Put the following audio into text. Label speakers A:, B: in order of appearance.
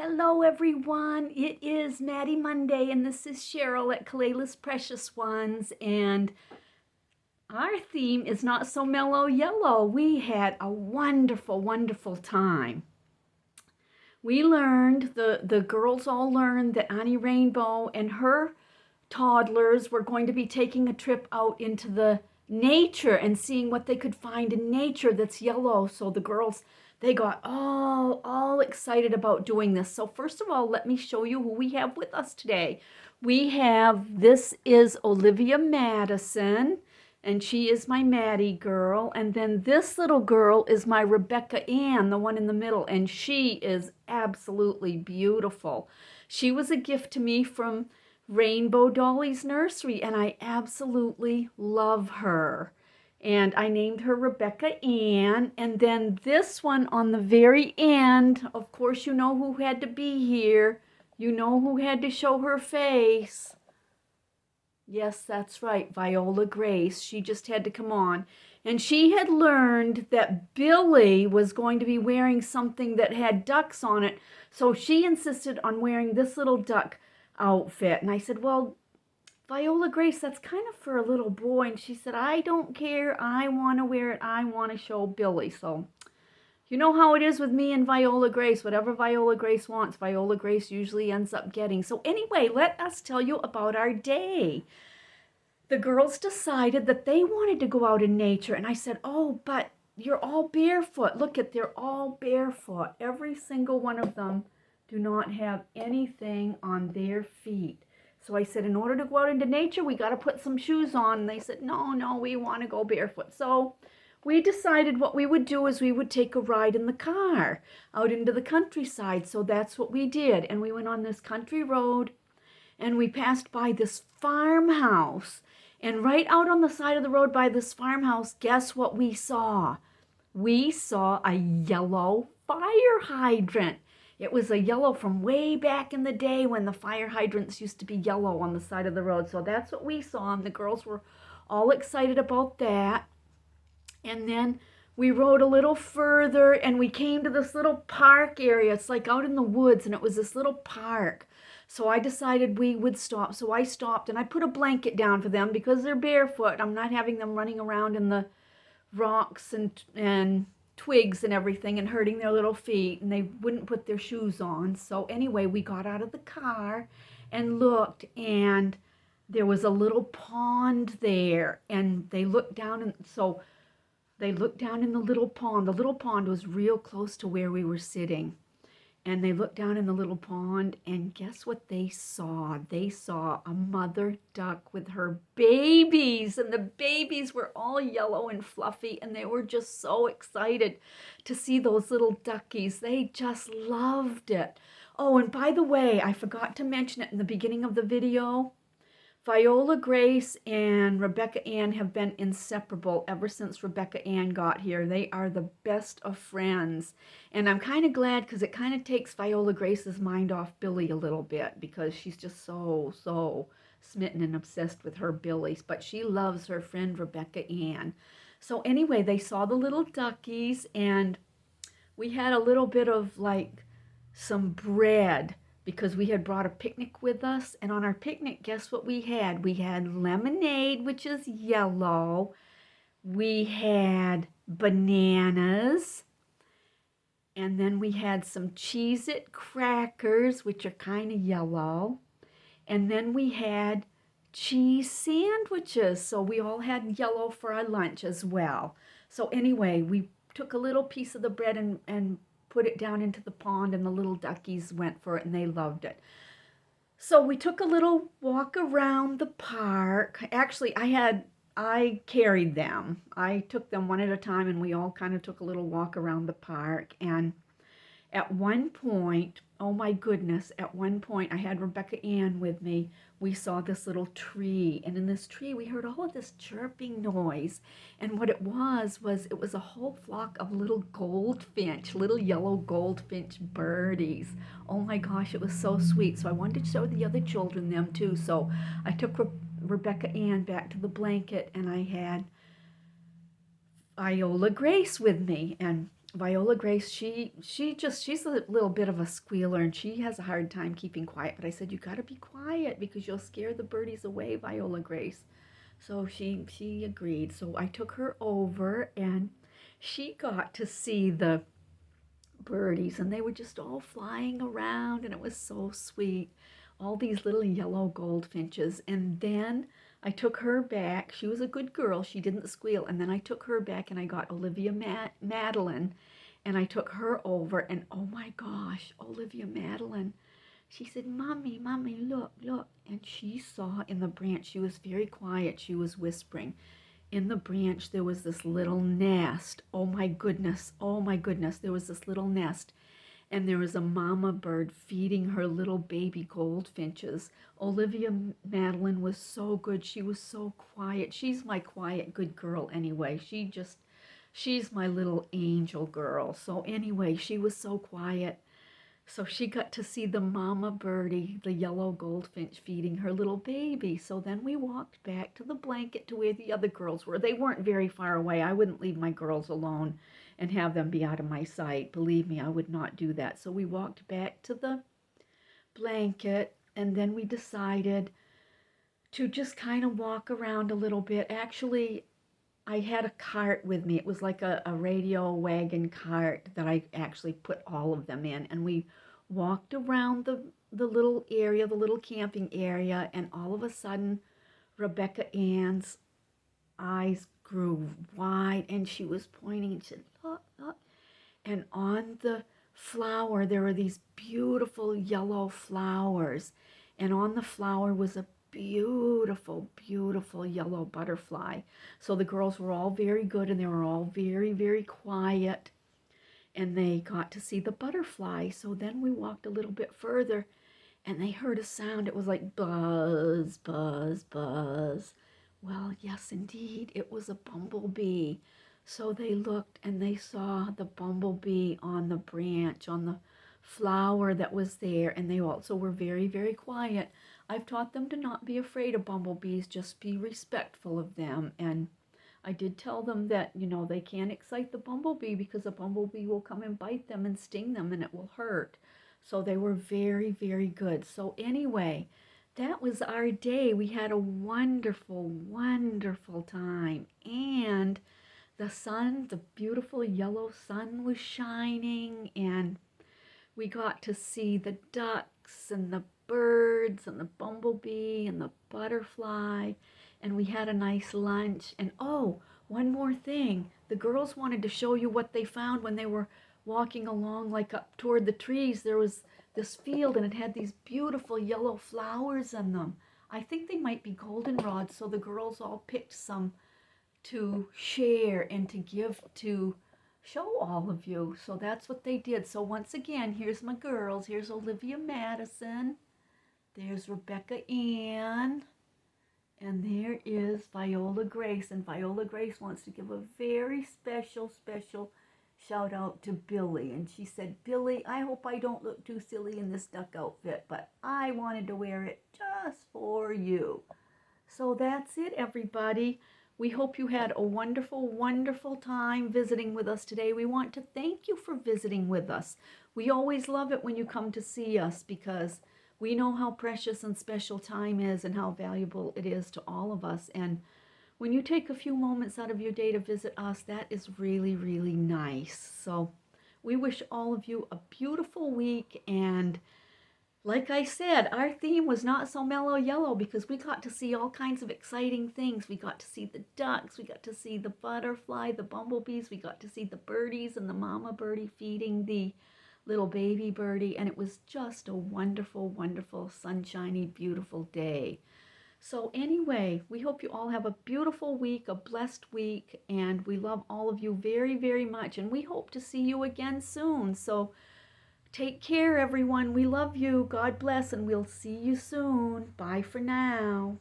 A: Hello everyone, it is Maddie Monday and this is Cheryl at Kaleila's Precious Ones, and our theme is Not So Mellow Yellow. We had a wonderful time. We learned, the girls all learned that Annie Rainbow and her toddlers were going to be taking a trip out into the nature and seeing what they could find in nature that's yellow. So the girls, they got all excited about doing this. So first of all, let me show you who we have with us today. This is Olivia Madison, and she is my Maddie girl. And then this little girl is my Rebecca Ann, the one in the middle, and she is absolutely beautiful. She was a gift to me from Rainbow Dolly's Nursery, and I absolutely love her. And I named her Rebecca Ann. And then this one on the very end, of course, you know who had to be here. You know who had to show her face. Yes, that's right, Viola Grace. She just had to come on. And she had learned that Billy was going to be wearing something that had ducks on it. So she insisted on wearing this little duck outfit. And I said, well, Viola Grace, that's kind of for a little boy. And she said, I don't care. I want to wear it. I want to show Billy. So you know how it is with me and Viola Grace. Whatever Viola Grace wants, Viola Grace usually ends up getting. So anyway, let us tell you about our day. The girls decided that they wanted to go out in nature. And I said, oh, but you're all barefoot. Look at, they're all barefoot. Every single one of them do not have anything on their feet. So I said, in order to go out into nature, we got to put some shoes on. And they said, no, we want to go barefoot. So we decided what we would do is we would take a ride in the car out into the countryside. So that's what we did. And we went on this country road and we passed by this farmhouse. And right out on the side of the road by this farmhouse, guess what we saw? We saw a yellow fire hydrant. It was a yellow from way back in the day when the fire hydrants used to be yellow on the side of the road. So that's what we saw, and the girls were all excited about that. And then we rode a little further, and we came to this little park area. It's like out in the woods, and it was this little park. So I decided we would stop. So I stopped, and I put a blanket down for them because they're barefoot. I'm not having them running around in the rocks and twigs and everything and hurting their little feet, and they wouldn't put their shoes on. So anyway, we got out of the car and looked, and there was a little pond there, and they looked down, and so they looked down in the little pond. The little pond was real close to where we were sitting. And they looked down in the little pond, and guess what they saw? They saw a mother duck with her babies, and the babies were all yellow and fluffy, and they were just so excited to see those little duckies. They just loved it. Oh, and by the way, I forgot to mention it in the beginning of the video. Viola Grace and Rebecca Ann have been inseparable ever since Rebecca Ann got here. They are the best of friends. And I'm kind of glad because it kind of takes Viola Grace's mind off Billy a little bit because she's just so smitten and obsessed with her Billy. But she loves her friend Rebecca Ann. So anyway, they saw the little duckies, and we had a little bit of like some bread because we had brought a picnic with us. And on our picnic, guess what we had? We had lemonade, which is yellow. We had bananas. And then we had some Cheez-It crackers, which are kind of yellow. And then we had cheese sandwiches. So we all had yellow for our lunch as well. So anyway, we took a little piece of the bread and put it down into the pond, and the little duckies went for it, and they loved it. So we took a little walk around the park. Actually, I carried them. I took them one at a time, and we all kind of took a little walk around the park. And at one point, oh my goodness, at one point I had Rebecca Ann with me. We saw this little tree, and in this tree we heard all of this chirping noise. And what it was it was a whole flock of little goldfinch, little yellow goldfinch birdies. Oh my gosh, it was so sweet. So I wanted to show the other children them too. So I took Rebecca Ann back to the blanket, and I had Viola Grace with me, and Viola Grace, she's a little bit of a squealer and she has a hard time keeping quiet. But I said, you got to be quiet because you'll scare the birdies away, Viola Grace. So she agreed. So I took her over and she got to see the birdies and they were just all flying around and it was so sweet. All these little yellow goldfinches. And then I took her back. She was a good girl. She didn't squeal. And then I took her back and I got Olivia Madeline and I took her over and oh my gosh, Olivia Madeline. She said, Mommy, Mommy, look, look. And she saw in the branch, she was very quiet. She was whispering. In the branch, there was this little nest. Oh my goodness, oh my goodness. There was this little nest. And there was a mama bird feeding her little baby goldfinches. Olivia Madeline was so good. She was so quiet. She's my quiet, good girl anyway. She's my little angel girl. So anyway, she was so quiet. So she got to see the mama birdie, the yellow goldfinch, feeding her little baby. So then we walked back to the blanket to where the other girls were. They weren't very far away. I wouldn't leave my girls alone and have them be out of my sight. Believe me, I would not do that. So we walked back to the blanket and then we decided to just kind of walk around a little bit. Actually, I had a cart with me. It was like a radio wagon cart that I actually put all of them in. And we walked around the little area, the little camping area, and all of a sudden, Rebecca Ann's eyes grew wide and she was pointing and she said, look, look. And on the flower, there were these beautiful yellow flowers. And on the flower was a beautiful, beautiful yellow butterfly. So the girls were all very good and they were all very, very quiet. And they got to see the butterfly. So then we walked a little bit further and they heard a sound. It was like buzz, buzz, buzz. Well, yes, indeed, it was a bumblebee. So they looked and they saw the bumblebee on the branch, on the flower that was there, and they also were very, very quiet. I've taught them to not be afraid of bumblebees, just be respectful of them. And I did tell them that, they can't excite the bumblebee because a bumblebee will come and bite them and sting them and it will hurt. So they were very, very good. So anyway, that was our day. We had a wonderful, wonderful time. And the sun, the beautiful yellow sun was shining and we got to see the ducks and the birds and the bumblebee and the butterfly and we had a nice lunch. And oh, one more thing. The girls wanted to show you what they found when they were walking along like up toward the trees. There was this field and it had these beautiful yellow flowers in them. I think they might be goldenrods, so the girls all picked some to share and to give to show all of you. So that's what they did. So once again, here's my girls. Here's Olivia Madison. There's Rebecca Ann. And there is Viola Grace. And Viola Grace wants to give a very special, special shout out to Billy. And she said, Billy, I hope I don't look too silly in this duck outfit, but I wanted to wear it just for you. So that's it, everybody. We hope you had a wonderful, wonderful time visiting with us today. We want to thank you for visiting with us. We always love it when you come to see us because we know how precious and special time is and how valuable it is to all of us. And when you take a few moments out of your day to visit us, that is really, really nice. So we wish all of you a beautiful week. And like I said, our theme was not so mellow yellow because we got to see all kinds of exciting things. We got to see the ducks, we got to see the butterfly, the bumblebees, we got to see the birdies and the mama birdie feeding the little baby birdie. And it was just a wonderful, wonderful, sunshiny, beautiful day. So anyway, we hope you all have a beautiful week, a blessed week, and we love all of you very, very much. And we hope to see you again soon. So take care, everyone. We love you. God bless, and we'll see you soon. Bye for now.